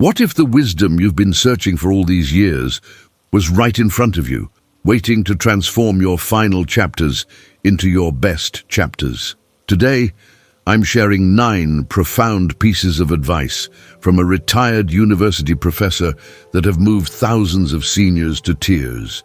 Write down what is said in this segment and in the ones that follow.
What if the wisdom you've been searching for all these years was right in front of you, waiting to transform your final chapters into your best chapters? Today, I'm sharing 9 profound pieces of advice from a retired university professor that have moved thousands of seniors to tears.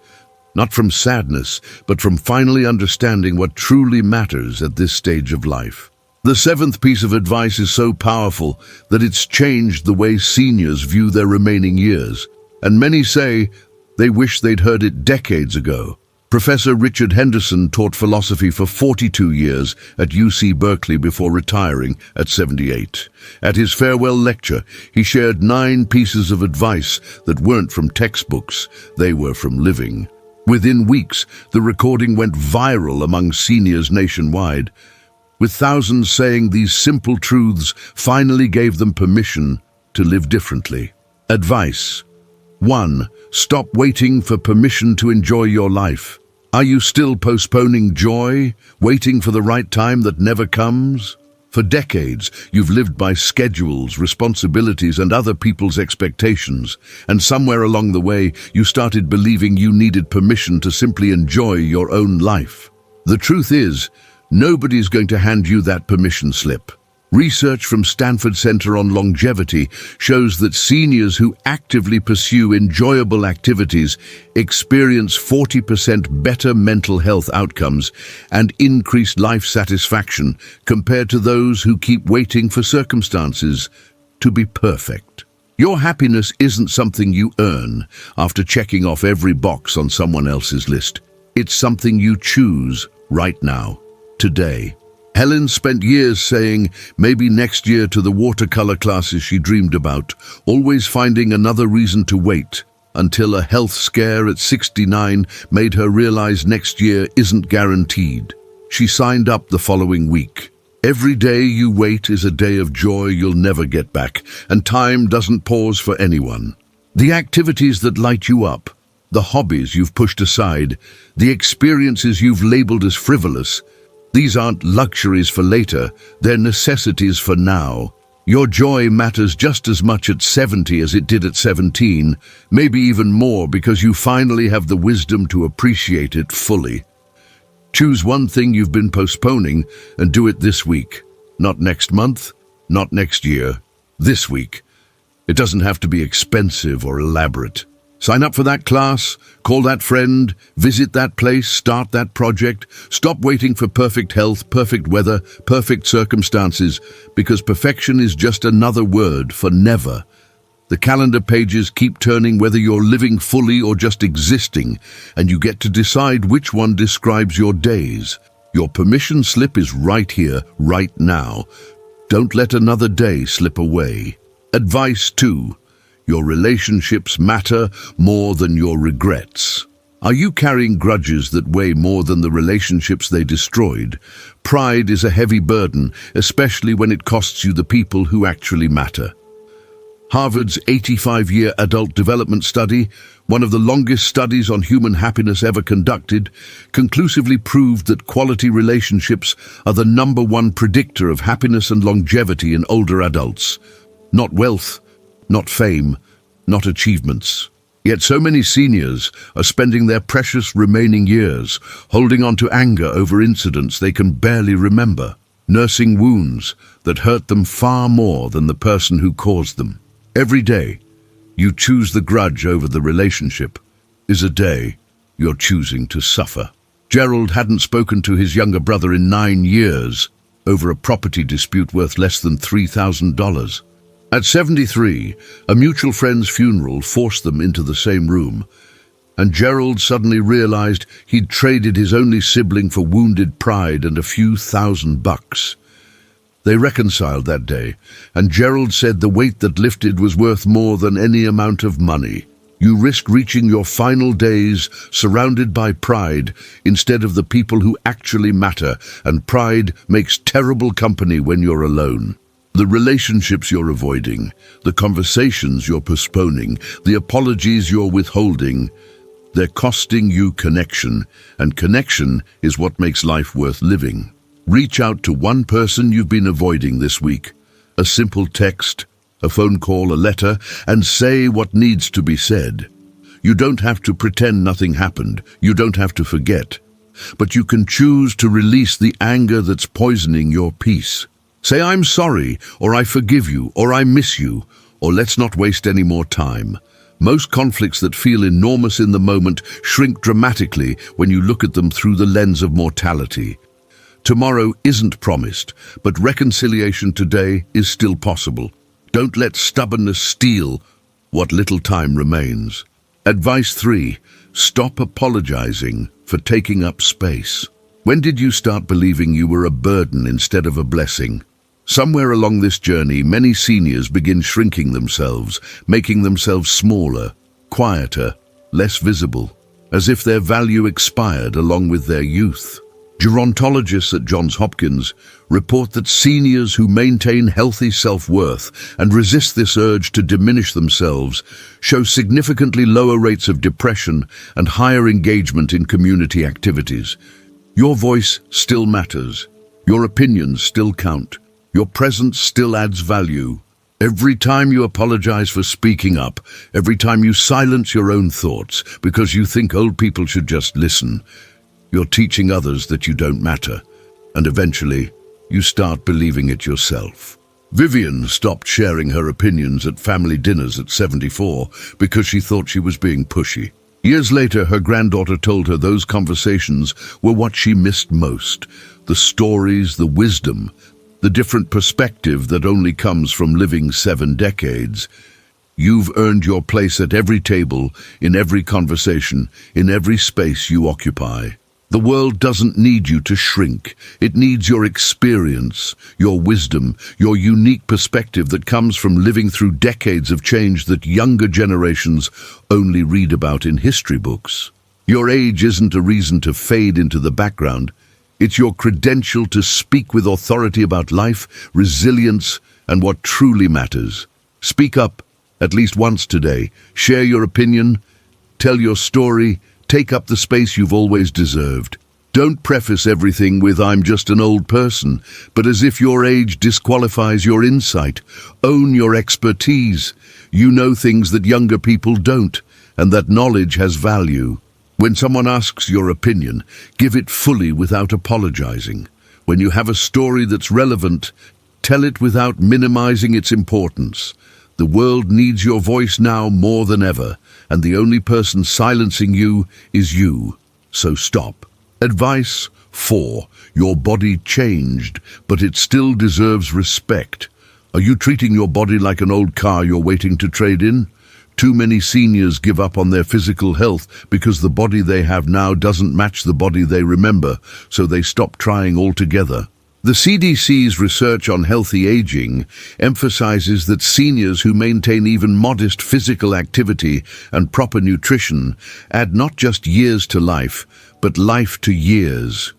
Not from sadness, but from finally understanding what truly matters at this stage of life. The 7th piece of advice is so powerful that it's changed the way seniors view their remaining years, and many say they wish they'd heard it decades ago. Professor Richard Henderson taught philosophy for 42 years at UC Berkeley before retiring at 78. At his farewell lecture, he shared 9 pieces of advice that weren't from textbooks, they were from living. Within weeks, the recording went viral among seniors nationwide, with thousands saying these simple truths finally gave them permission to live differently. Advice. 1. Stop waiting for permission to enjoy your life. Are you still postponing joy, waiting for the right time that never comes? For decades, you've lived by schedules, responsibilities, and other people's expectations, and somewhere along the way, you started believing you needed permission to simply enjoy your own life. The truth is, nobody's going to hand you that permission slip. Research from Stanford Center on Longevity shows that seniors who actively pursue enjoyable activities experience 40% better mental health outcomes and increased life satisfaction compared to those who keep waiting for circumstances to be perfect. Your happiness isn't something you earn after checking off every box on someone else's list. It's something you choose right now, today. Helen spent years saying maybe next year to the watercolor classes she dreamed about, always finding another reason to wait, until a health scare at 69 made her realize next year isn't guaranteed. She signed up the following week. Every day you wait is a day of joy you'll never get back, and time doesn't pause for anyone. The activities that light you up, the hobbies you've pushed aside, the experiences you've labeled as frivolous, these aren't luxuries for later, they're necessities for now. Your joy matters just as much at 70 as it did at 17, maybe even more because you finally have the wisdom to appreciate it fully. Choose one thing you've been postponing and do it this week. Not next month, not next year, this week. It doesn't have to be expensive or elaborate. Sign up for that class, call that friend, visit that place, start that project. Stop waiting for perfect health, perfect weather, perfect circumstances, because perfection is just another word for never. The calendar pages keep turning whether you're living fully or just existing, and you get to decide which one describes your days. Your permission slip is right here, right now. Don't let another day slip away. Advice 2. Your relationships matter more than your regrets. Are you carrying grudges that weigh more than the relationships they destroyed? Pride is a heavy burden, especially when it costs you the people who actually matter. Harvard's 85-year adult development study, one of the longest studies on human happiness ever conducted, conclusively proved that quality relationships are the #1 predictor of happiness and longevity in older adults. Not wealth, not fame, not achievements. Yet so many seniors are spending their precious remaining years holding on to anger over incidents they can barely remember, nursing wounds that hurt them far more than the person who caused them. Every day you choose the grudge over the relationship is a day you're choosing to suffer. Gerald hadn't spoken to his younger brother in 9 years over a property dispute worth less than $3,000. At 73, a mutual friend's funeral forced them into the same room, and Gerald suddenly realized he'd traded his only sibling for wounded pride and a few $1,000. They reconciled that day, and Gerald said the weight that lifted was worth more than any amount of money. You risk reaching your final days surrounded by pride instead of the people who actually matter, and pride makes terrible company when you're alone. The relationships you're avoiding, the conversations you're postponing, the apologies you're withholding, they're costing you connection, and connection is what makes life worth living. Reach out to one person you've been avoiding this week. A simple text, a phone call, a letter, and say what needs to be said. You don't have to pretend nothing happened. You don't have to forget. But you can choose to release the anger that's poisoning your peace. Say, "I'm sorry," or "I forgive you," or "I miss you," or "let's not waste any more time." Most conflicts that feel enormous in the moment shrink dramatically when you look at them through the lens of mortality. Tomorrow isn't promised, but reconciliation today is still possible. Don't let stubbornness steal what little time remains. Advice 3. Stop apologizing for taking up space. When did you start believing you were a burden instead of a blessing? Somewhere along this journey, many seniors begin shrinking themselves, making themselves smaller, quieter, less visible, as if their value expired along with their youth. Gerontologists at Johns Hopkins report that seniors who maintain healthy self-worth and resist this urge to diminish themselves show significantly lower rates of depression and higher engagement in community activities. Your voice still matters. Your opinions still count. Your presence still adds value. Every time you apologize for speaking up, every time you silence your own thoughts because you think old people should just listen, you're teaching others that you don't matter, and eventually, you start believing it yourself. Vivian stopped sharing her opinions at family dinners at 74 because she thought she was being pushy. Years later, her granddaughter told her those conversations were what she missed most. The stories, the wisdom, the different perspective that only comes from living 7 decades. You've earned your place at every table, in every conversation, in every space you occupy. The world doesn't need you to shrink. It needs your experience, your wisdom, your unique perspective that comes from living through decades of change that younger generations only read about in history books. Your age isn't a reason to fade into the background. It's your credential to speak with authority about life, resilience, and what truly matters. Speak up, at least once today. Share your opinion, tell your story, take up the space you've always deserved. Don't preface everything with "I'm just an old person," but as if your age disqualifies your insight. Own your expertise. You know things that younger people don't, and that knowledge has value. When someone asks your opinion, give it fully without apologizing. When you have a story that's relevant, tell it without minimizing its importance. The world needs your voice now more than ever, and the only person silencing you is you. So stop. Advice 4. Your body changed, but it still deserves respect. Are you treating your body like an old car you're waiting to trade in? Too many seniors give up on their physical health because the body they have now doesn't match the body they remember, so they stop trying altogether. The CDC's research on healthy aging emphasizes that seniors who maintain even modest physical activity and proper nutrition add not just years to life, but life to years,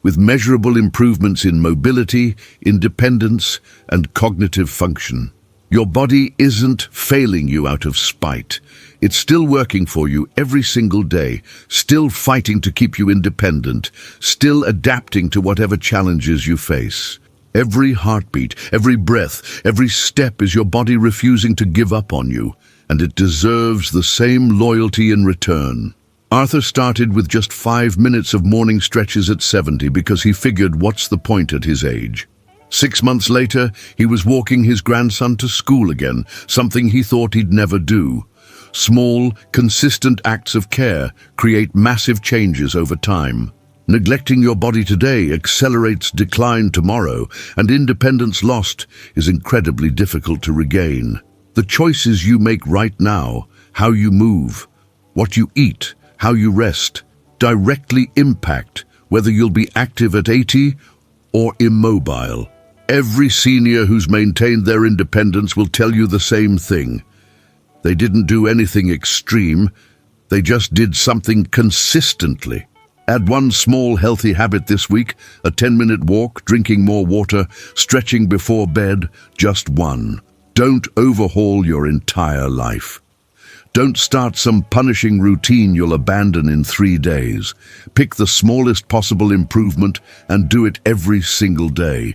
with measurable improvements in mobility, independence, and cognitive function. Your body isn't failing you out of spite. It's still working for you every single day, still fighting to keep you independent, still adapting to whatever challenges you face. Every heartbeat, every breath, every step is your body refusing to give up on you, and it deserves the same loyalty in return. Arthur started with just 5 minutes of morning stretches at 70 because he figured, what's the point at his age? 6 months later, he was walking his grandson to school again, something he thought he'd never do. Small, consistent acts of care create massive changes over time. Neglecting your body today accelerates decline tomorrow, and independence lost is incredibly difficult to regain. The choices you make right now, how you move, what you eat, how you rest, directly impact whether you'll be active at 80 or immobile. Every senior who's maintained their independence will tell you the same thing. They didn't do anything extreme, they just did something consistently. Add one small healthy habit this week, a 10-minute walk, drinking more water, stretching before bed, just one. Don't overhaul your entire life. Don't start some punishing routine you'll abandon in 3 days. Pick the smallest possible improvement and do it every single day.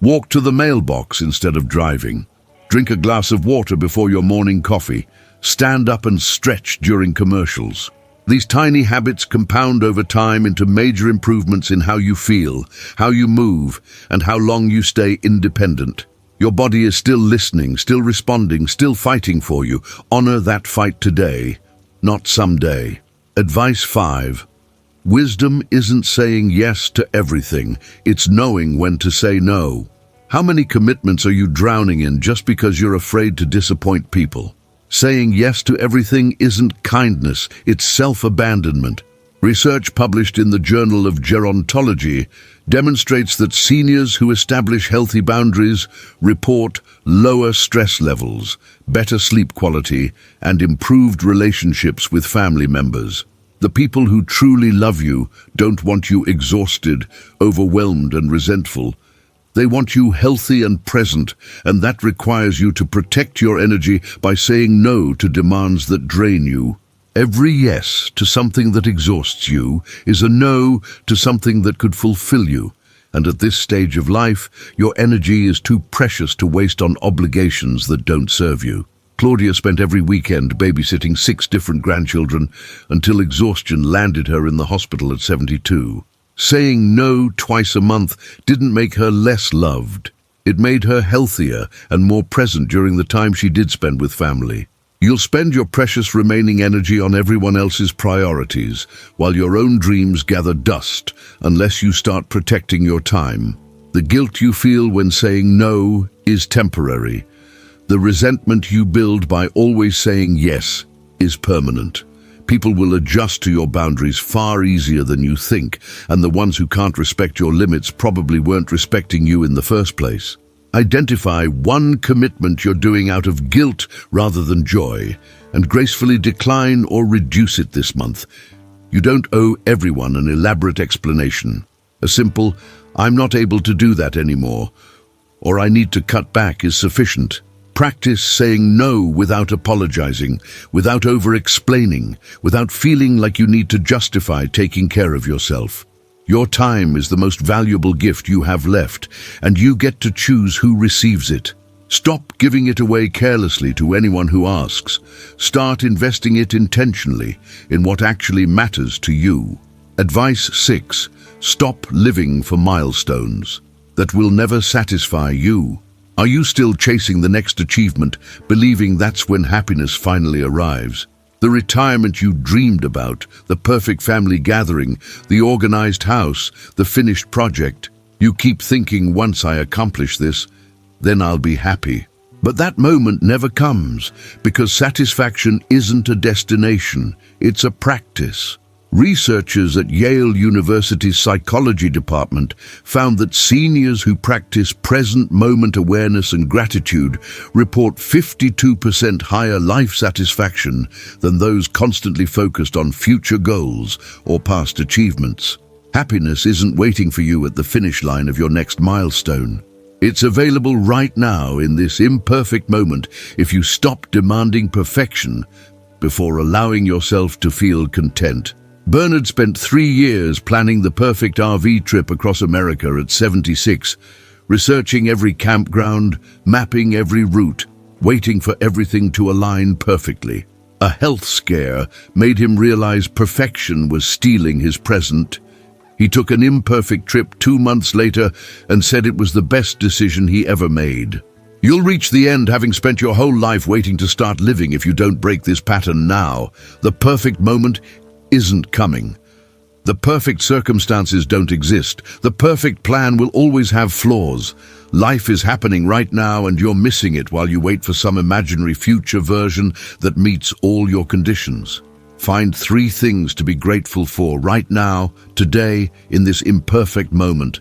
Walk to the mailbox instead of driving. Drink a glass of water before your morning coffee. Stand up and stretch during commercials. These tiny habits compound over time into major improvements in how you feel, how you move, and how long you stay independent. Your body is still listening, still responding, still fighting for you. Honor that fight today, not someday. Advice 5. Wisdom isn't saying yes to everything. It's knowing when to say no. How many commitments are you drowning in just because you're afraid to disappoint people? Saying yes to everything isn't kindness, it's self-abandonment. Research published in the Journal of Gerontology demonstrates that seniors who establish healthy boundaries report lower stress levels, better sleep quality, and improved relationships with family members. The people who truly love you don't want you exhausted, overwhelmed, and resentful. They want you healthy and present, and that requires you to protect your energy by saying no to demands that drain you. Every yes to something that exhausts you is a no to something that could fulfill you. And at this stage of life, your energy is too precious to waste on obligations that don't serve you. Claudia spent every weekend babysitting 6 different grandchildren until exhaustion landed her in the hospital at 72. Saying no twice a month didn't make her less loved. It made her healthier and more present during the time she did spend with family. You'll spend your precious remaining energy on everyone else's priorities, while your own dreams gather dust unless you start protecting your time. The guilt you feel when saying no is temporary. The resentment you build by always saying yes is permanent. People will adjust to your boundaries far easier than you think, and the ones who can't respect your limits probably weren't respecting you in the first place. Identify one commitment you're doing out of guilt rather than joy, and gracefully decline or reduce it this month. You don't owe everyone an elaborate explanation. A simple, "I'm not able to do that anymore," or "I need to cut back" is sufficient. Practice saying no without apologizing, without over-explaining, without feeling like you need to justify taking care of yourself. Your time is the most valuable gift you have left, and you get to choose who receives it. Stop giving it away carelessly to anyone who asks. Start investing it intentionally in what actually matters to you. Advice 6. Stop living for milestones that will never satisfy you. Are you still chasing the next achievement, believing that's when happiness finally arrives? The retirement you dreamed about, the perfect family gathering, the organized house, the finished project. You keep thinking, once I accomplish this, then I'll be happy. But that moment never comes, because satisfaction isn't a destination, it's a practice. Researchers at Yale University's psychology department found that seniors who practice present moment awareness and gratitude report 52% higher life satisfaction than those constantly focused on future goals or past achievements. Happiness isn't waiting for you at the finish line of your next milestone. It's available right now in this imperfect moment if you stop demanding perfection before allowing yourself to feel content. Bernard spent 3 years planning the perfect RV trip across America at 76, researching every campground, mapping every route, waiting for everything to align perfectly. A health scare made him realize perfection was stealing his present. He took an imperfect trip 2 months later and said it was the best decision he ever made. You'll reach the end having spent your whole life waiting to start living if you don't break this pattern now. The perfect moment isn't coming. The perfect circumstances don't exist. The perfect plan will always have flaws. Life is happening right now and you're missing it while you wait for some imaginary future version that meets all your conditions. Find 3 things to be grateful for right now, today, in this imperfect moment.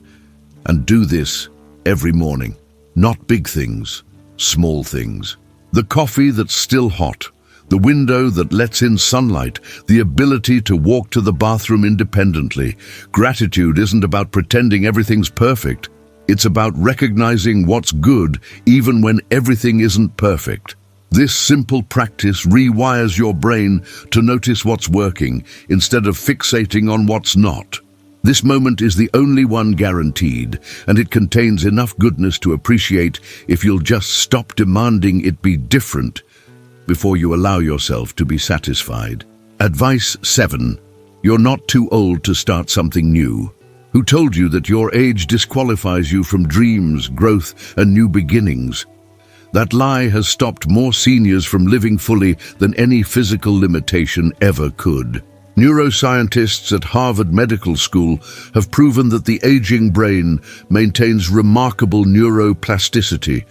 And do this every morning. Not big things, small things. The coffee that's still hot. The window that lets in sunlight, the ability to walk to the bathroom independently. Gratitude isn't about pretending everything's perfect. It's about recognizing what's good even when everything isn't perfect. This simple practice rewires your brain to notice what's working instead of fixating on what's not. This moment is the only one guaranteed, and it contains enough goodness to appreciate if you'll just stop demanding it be different before you allow yourself to be satisfied. Advice 7. You're not too old to start something new. Who told you that your age disqualifies you from dreams, growth, and new beginnings? That lie has stopped more seniors from living fully than any physical limitation ever could. Neuroscientists at Harvard Medical School have proven that the aging brain maintains remarkable neuroplasticity,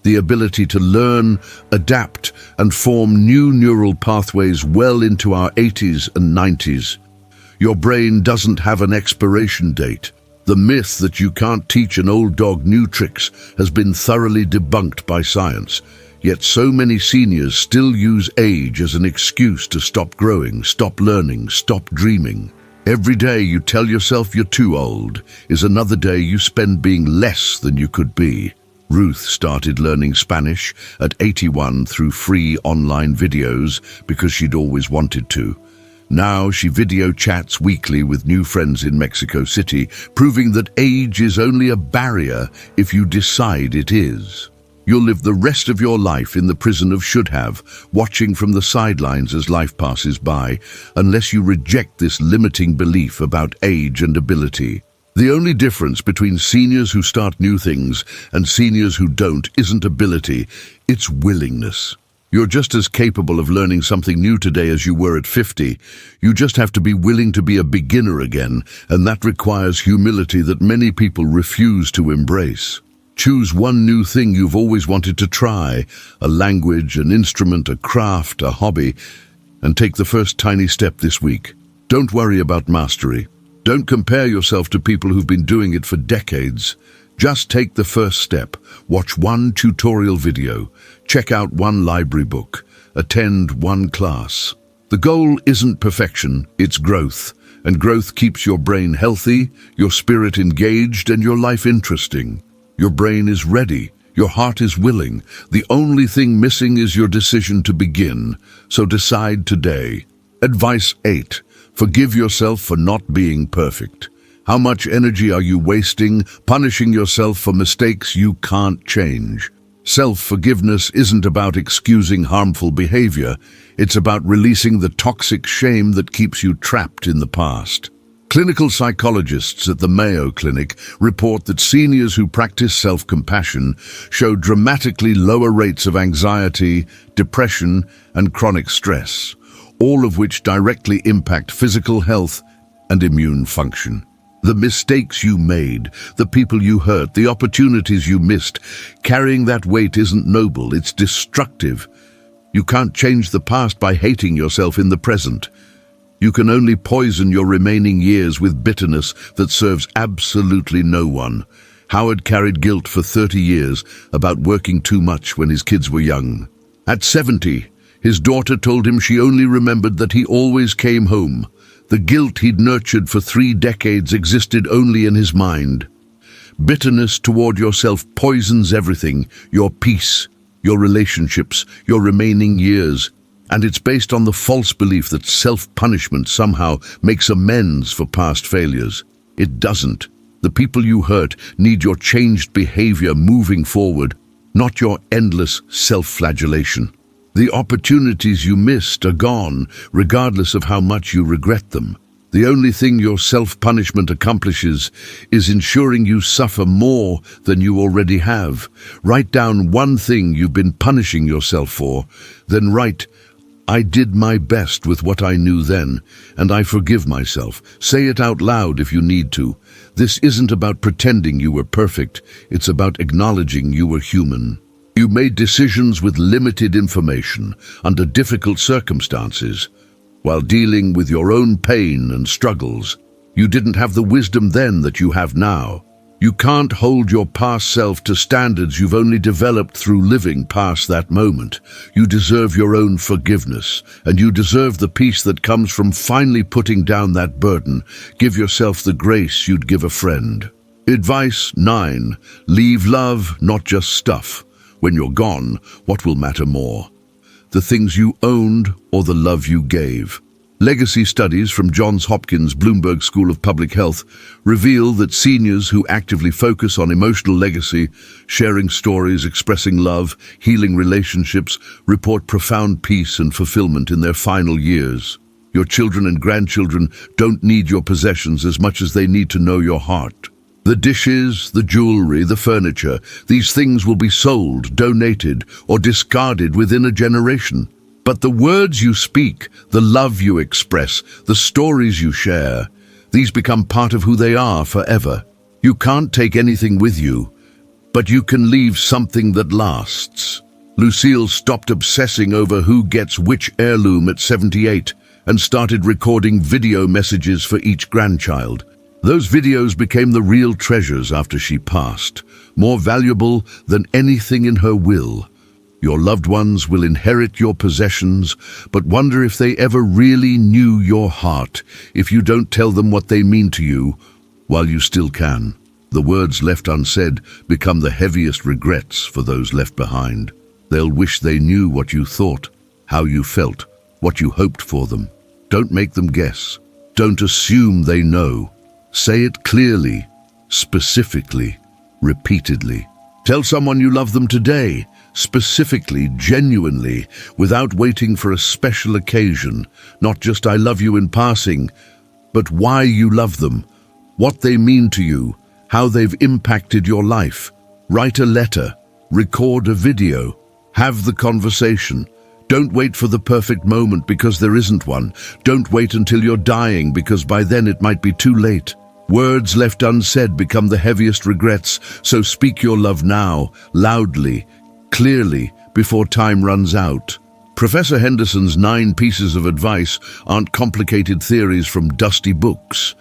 the ability to learn, adapt, and form new neural pathways well into our 80s and 90s. Your brain doesn't have an expiration date. The myth that you can't teach an old dog new tricks has been thoroughly debunked by science. Yet so many seniors still use age as an excuse to stop growing, stop learning, stop dreaming. Every day you tell yourself you're too old is another day you spend being less than you could be. Ruth started learning Spanish at 81 through free online videos because she'd always wanted to. Now she video chats weekly with new friends in Mexico City, proving that age is only a barrier if you decide it is. You'll live the rest of your life in the prison of should have, watching from the sidelines as life passes by, unless you reject this limiting belief about age and ability. The only difference between seniors who start new things and seniors who don't isn't ability, it's willingness. You're just as capable of learning something new today as you were at 50. You just have to be willing to be a beginner again, and that requires humility that many people refuse to embrace. Choose one new thing you've always wanted to try, a language, an instrument, a craft, a hobby, and take the first tiny step this week. Don't worry about mastery. Don't compare yourself to people who've been doing it for decades. Just take the first step. Watch one tutorial video, check out one library book, attend one class. The goal isn't perfection, it's growth. And growth keeps your brain healthy, your spirit engaged, and your life interesting. Your brain is ready, your heart is willing. The only thing missing is your decision to begin. So decide today. Advice 8. Forgive yourself for not being perfect. How much energy are you wasting punishing yourself for mistakes you can't change? Self-forgiveness isn't about excusing harmful behavior. It's about releasing the toxic shame that keeps you trapped in the past. Clinical psychologists at the Mayo Clinic report that seniors who practice self-compassion show dramatically lower rates of anxiety, depression, and chronic stress, all of which directly impact physical health and immune function. The mistakes you made, the people you hurt, the opportunities you missed, carrying that weight isn't noble, it's destructive. You can't change the past by hating yourself in the present. You can only poison your remaining years with bitterness that serves absolutely no one. Howard carried guilt for 30 years about working too much when his kids were young. At 70, his daughter told him she only remembered that he always came home. The guilt he'd nurtured for 3 decades existed only in his mind. Bitterness toward yourself poisons everything, your peace, your relationships, your remaining years, and it's based on the false belief that self-punishment somehow makes amends for past failures. It doesn't. The people you hurt need your changed behavior moving forward, not your endless self-flagellation. The opportunities you missed are gone, regardless of how much you regret them. The only thing your self-punishment accomplishes is ensuring you suffer more than you already have. Write down one thing you've been punishing yourself for, then write, "I did my best with what I knew then, and I forgive myself." Say it out loud if you need to. This isn't about pretending you were perfect, it's about acknowledging you were human. You made decisions with limited information, under difficult circumstances. While dealing with your own pain and struggles, you didn't have the wisdom then that you have now. You can't hold your past self to standards you've only developed through living past that moment. You deserve your own forgiveness, and you deserve the peace that comes from finally putting down that burden. Give yourself the grace you'd give a friend. Advice 9. Leave love, not just stuff. When you're gone, what will matter more? The things you owned or the love you gave? Legacy studies from Johns Hopkins Bloomberg School of Public Health reveal that seniors who actively focus on emotional legacy, sharing stories, expressing love, healing relationships, report profound peace and fulfillment in their final years. Your children and grandchildren don't need your possessions as much as they need to know your heart. The dishes, the jewelry, the furniture, these things will be sold, donated, or discarded within a generation. But the words you speak, the love you express, the stories you share, these become part of who they are forever. You can't take anything with you, but you can leave something that lasts. Lucille stopped obsessing over who gets which heirloom at 78 and started recording video messages for each grandchild. Those videos became the real treasures after she passed, more valuable than anything in her will. Your loved ones will inherit your possessions, but wonder if they ever really knew your heart if you don't tell them what they mean to you while you still can. The words left unsaid become the heaviest regrets for those left behind. They'll wish they knew what you thought, how you felt, what you hoped for them. Don't make them guess. Don't assume they know. Say it clearly, specifically, repeatedly. Tell someone you love them today, specifically, genuinely, without waiting for a special occasion, not just "I love you" in passing, but why you love them, what they mean to you, how they've impacted your life. Write a letter, record a video, have the conversation. Don't wait for the perfect moment because there isn't one. Don't wait until you're dying because by then it might be too late. Words left unsaid become the heaviest regrets, so speak your love now, loudly, clearly, before time runs out. Professor Henderson's 9 pieces of advice aren't complicated theories from dusty books.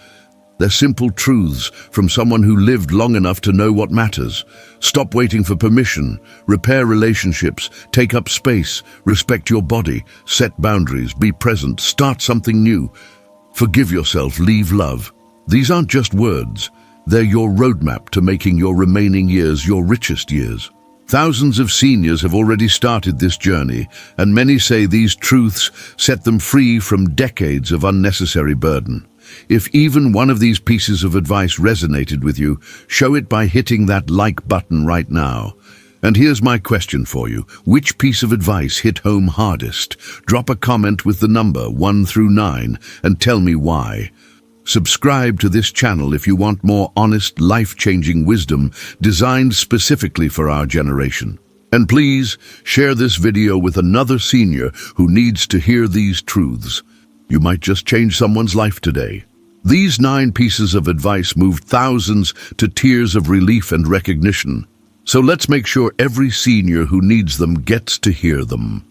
They're simple truths from someone who lived long enough to know what matters. Stop waiting for permission, repair relationships, take up space, respect your body, set boundaries, be present, start something new. Forgive yourself, leave love. These aren't just words, they're your roadmap to making your remaining years your richest years. Thousands of seniors have already started this journey, and many say these truths set them free from decades of unnecessary burden. If even one of these pieces of advice resonated with you, show it by hitting that like button right now. And here's my question for you. Which piece of advice hit home hardest? Drop a comment with the number 1 through 9 and tell me why. Subscribe to this channel if you want more honest, life-changing wisdom designed specifically for our generation. And please, share this video with another senior who needs to hear these truths. You might just change someone's life today. These 9 pieces of advice moved thousands to tears of relief and recognition. So let's make sure every senior who needs them gets to hear them.